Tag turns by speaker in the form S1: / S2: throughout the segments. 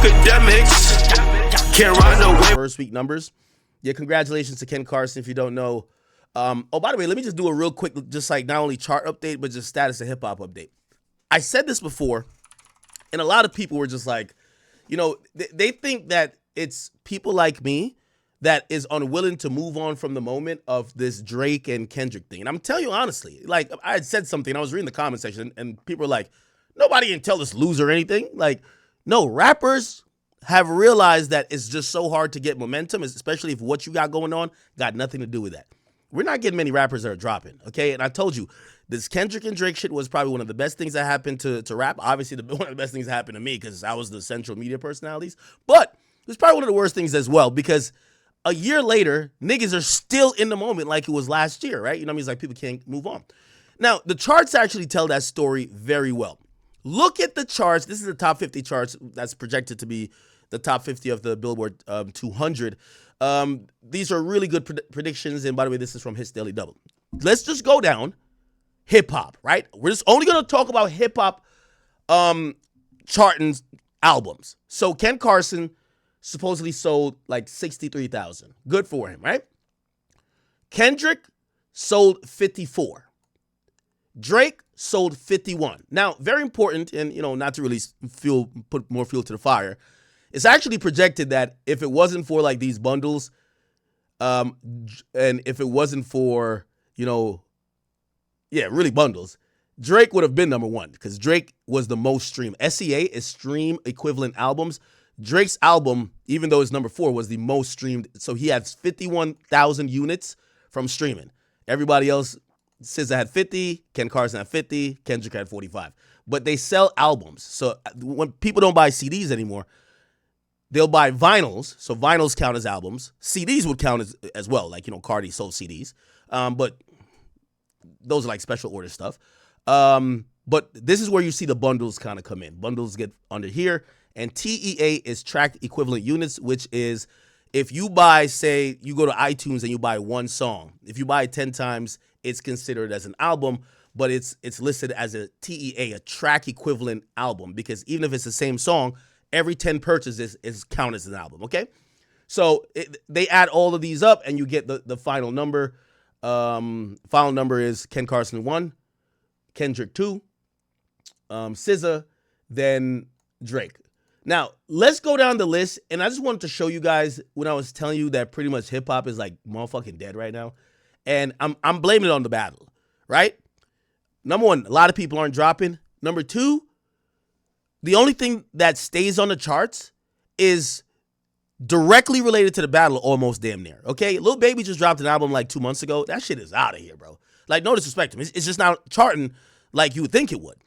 S1: Akademiks can't run away.
S2: First week numbers. Yeah, congratulations to Ken Carson. If you don't know, by the way, let me just do a real quick, just like not only chart update, but just status of hip hop update. I said this before, and a lot of people were just like, you know, they think that it's people like me that is unwilling to move on from the moment of this Drake and Kendrick thing. And I'm telling you honestly, like I had said something, I was reading the comment section, and people were like, nobody can tell this loser anything. Like, no, rappers have realized that it's just so hard to get momentum, especially if what you got going on got nothing to do with that. We're not getting many rappers that are dropping, okay? And I told you, this Kendrick and Drake shit was probably one of the best things that happened to rap. Obviously, one of the best things that happened to me because I was the central media personalities. But it was probably one of the worst things as well because a year later, niggas are still in the moment like it was last year, right? You know what I mean? It's like people can't move on. Now, the charts actually tell that story very well. Look at the charts. This is the top 50 charts that's projected to be the top 50 of the Billboard 200. These are really good predictions. And by the way, this is from Hits Daily Double. Let's just go down hip-hop, right? We're just only going to talk about hip-hop charting albums. So Ken Carson supposedly sold like 63,000. Good for him, right? Kendrick sold 54. Drake sold 51. Now, very important, and you know, not to really put more fuel to the fire, it's actually projected that if it wasn't for like these bundles, and if it wasn't for, you know, really bundles, Drake would have been number one because Drake was the most streamed. SEA is stream equivalent albums. Drake's album, even though it's number 4, was the most streamed. So he has 51,000 units from streaming. Everybody else, SZA had 50, Ken Carson had 50, Kendrick had 45. But they sell albums. So when people don't buy CDs anymore, they'll buy vinyls. So vinyls count as albums. CDs would count as well. Like, you know, Cardi sold CDs. But those are like special order stuff. But this is where you see the bundles kind of come in. Bundles get under here. And TEA is track equivalent units, which is if you buy, say, you go to iTunes and you buy one song. If you buy it 10 times, it's considered as an album, but it's listed as a TEA, a track equivalent album, because even if it's the same song, every 10 purchases is counted as an album, okay? So they add all of these up, and you get the final number. Final number is Ken Carson 1, Kendrick 2, SZA, then Drake. Now, let's go down the list, and I just wanted to show you guys when I was telling you that pretty much hip-hop is like motherfucking dead right now, and I'm blaming it on the battle, right? Number 1, a lot of people aren't dropping. Number 2, the only thing that stays on the charts is directly related to the battle almost damn near, okay? Lil Baby just dropped an album like 2 months ago. That shit is out of here, bro. Like, no disrespect to him. It's just not charting like you would think it would.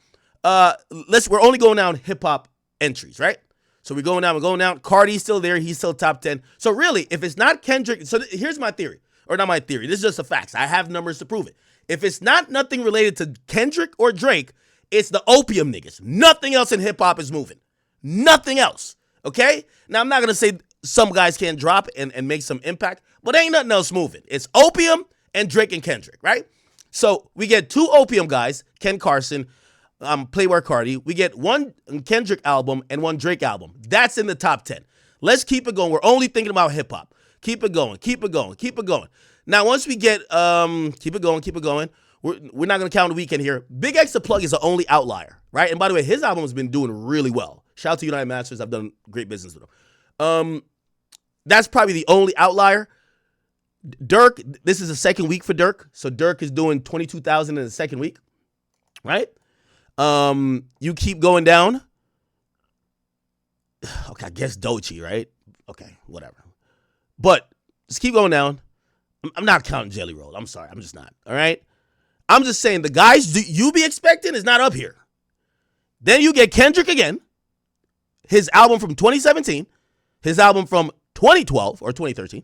S2: We're only going down hip-hop entries, right? So we're going down. Cardi's still there. He's still top 10. So really, if it's not Kendrick, so here's my theory. Or not my theory. This is just the facts. I have numbers to prove it. If it's nothing related to Kendrick or Drake, it's the opium niggas. Nothing else in hip-hop is moving. Nothing else, okay? Now, I'm not going to say some guys can't drop and make some impact, but ain't nothing else moving. It's opium and Drake and Kendrick, right? So we get 2 opium guys, Ken Carson, Playboi Carti. We get 1 Kendrick album and 1 Drake album. That's in the top 10. Let's keep it going. We're only thinking about hip-hop. Keep it going. Now, once we get, keep it going. We're not going to count the weekend here. Big X The Plug is the only outlier, right? And by the way, his album has been doing really well. Shout out to United Masters. I've done great business with them. That's probably the only outlier. Dirk, this is the second week for Dirk. So Dirk is doing 22,000 in the second week, right? You keep going down. Okay, I guess Doechii, right? Okay, whatever. But just keep going down. I'm not counting Jelly Roll. I'm sorry. I'm just not. All right? I'm just saying the guys you be expecting is not up here. Then you get Kendrick again. His album from 2017. His album from 2012 or 2013.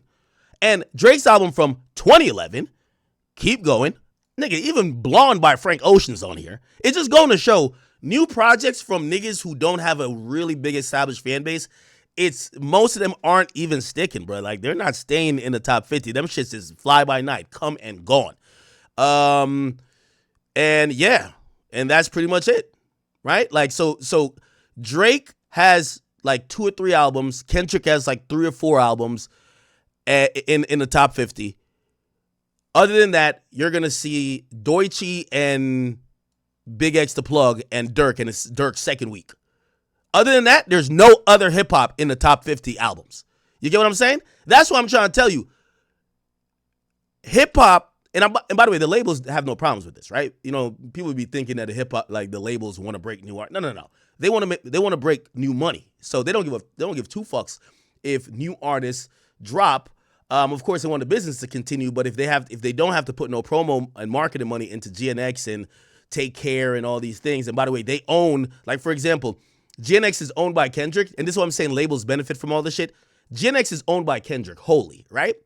S2: And Drake's album from 2011. Keep going. Nigga, even Blonde by Frank Ocean's on here. It's just going to show new projects from niggas who don't have a really big established fan base. It's most of them aren't even sticking, bro. Like, they're not staying in the top 50. Them shits is fly by night, come and gone. And yeah, and that's pretty much it, right? Like, so Drake has like 2 or 3 albums. Kendrick has like 3 or 4 albums in the top 50. Other than that, you're going to see Doechii and Big X the Plug and Dirk, and it's Dirk's second week. Other than that, there's no other hip-hop in the top 50 albums. You get what I'm saying? That's what I'm trying to tell you. Hip-hop, and by the way, the labels have no problems with this, right? You know, people would be thinking that the hip-hop, like the labels want to break new art. No. They want to break new money. So they don't give 2 fucks if new artists drop. Of course, they want the business to continue, but if they don't have to put no promo and marketing money into GNX and Take Care and all these things, and by the way, they own, like for example, GNX is owned by Kendrick, and this is what I'm saying, labels benefit from all this shit. GNX is owned by Kendrick wholly, right?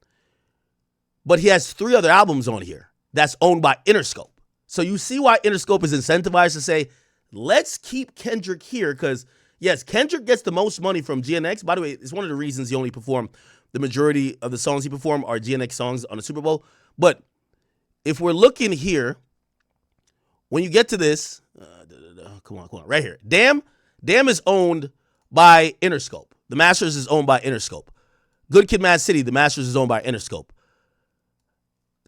S2: But he has 3 other albums on here that's owned by Interscope. So you see why Interscope is incentivized to say, let's keep Kendrick here, because yes, Kendrick gets the most money from GNX. By the way, it's one of the reasons he only performed. The majority of the songs he performed are GNX songs on the Super Bowl. But if we're looking here, when you get to this, come on, right here. Damn is owned by Interscope. The Masters is owned by Interscope. Good Kid, Mad City, the Masters is owned by Interscope.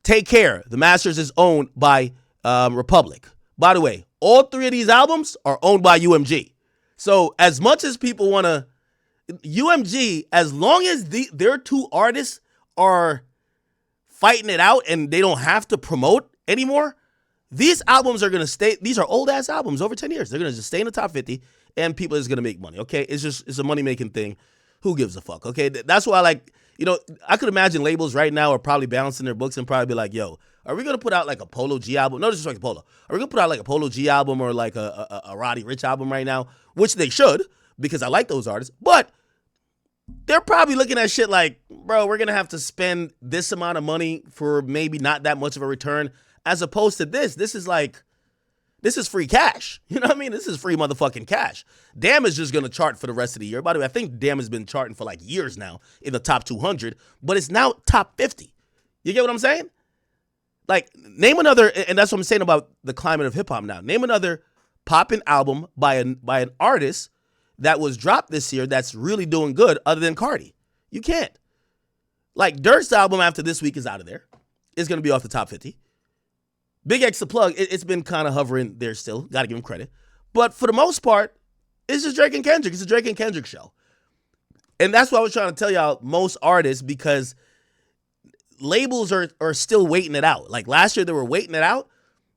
S2: Take Care, the Masters is owned by Republic. By the way, all 3 of these albums are owned by UMG. So as much as people want to, UMG, as long as their 2 artists are fighting it out and they don't have to promote anymore, these albums are going to stay. These are old ass albums, over 10 years. They're going to just stay in the top 50 and people are just going to make money. Okay. It's a money making thing. Who gives a fuck? Okay. That's why, like, you know, I could imagine labels right now are probably balancing their books and probably be like, yo, are we going to put out like a Polo G album? No disrespect to Polo. Are we going to put out like a Polo G album or like a Roddy Ricch album right now? Which they should, because I like those artists. But they're probably looking at shit like, bro, we're going to have to spend this amount of money for maybe not that much of a return, as opposed to this. This is free cash. You know what I mean? This is free motherfucking cash. Damn is just going to chart for the rest of the year. By the way, I think Damn has been charting for like years now in the top 200, but it's now top 50. You get what I'm saying? Like, name another, and that's what I'm saying about the climate of hip-hop now. Name another poppin' album by an artist that was dropped this year that's really doing good other than Cardi. You can't. Like, Dirk's album after this week is out of there. It's going to be off the top 50. Big X the Plug, it's been kind of hovering there still. Got to give him credit. But for the most part, it's just Drake and Kendrick. It's a Drake and Kendrick show. And that's what I was trying to tell y'all, most artists, because labels are still waiting it out. Like last year, they were waiting it out.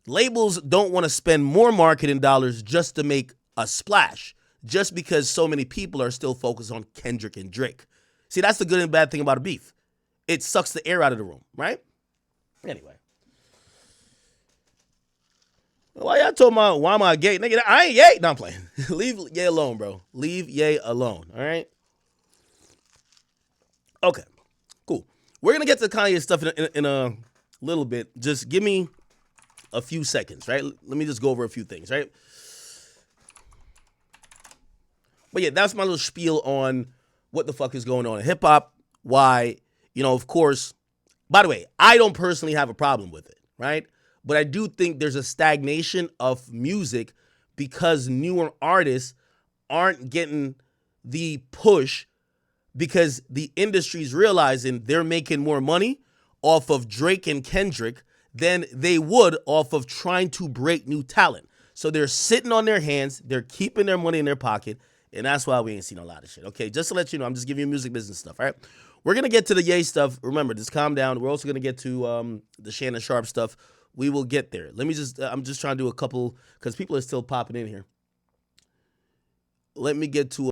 S2: Labels don't want to spend more marketing dollars just to make a splash, just because so many people are still focused on Kendrick and Drake. See, that's the good and bad thing about a beef. It sucks the air out of the room, right? Anyway. Why y'all talking about why am I gay? Nigga, I ain't gay. No, I'm playing. Leave Ye alone, bro. Leave Ye alone, all right? Okay, cool. We're going to get to Kanye stuff in a little bit. Just give me a few seconds, right? Let me just go over a few things, right? But yeah, that's my little spiel on what the fuck is going on in hip-hop. Why, you know, of course, by the way, I don't personally have a problem with it, right? But I do think there's a stagnation of music because newer artists aren't getting the push because the industry's realizing they're making more money off of Drake and Kendrick than they would off of trying to break new talent. So they're sitting on their hands, they're keeping their money in their pocket, and that's why we ain't seen a lot of shit. Okay, just to let you know, I'm just giving you music business stuff, all right? We're going to get to the Ye stuff. Remember, just calm down. We're also going to get to the Shannon Sharp stuff. We will get there. Let me just, I'm just trying to do a couple, because people are still popping in here. Let me get to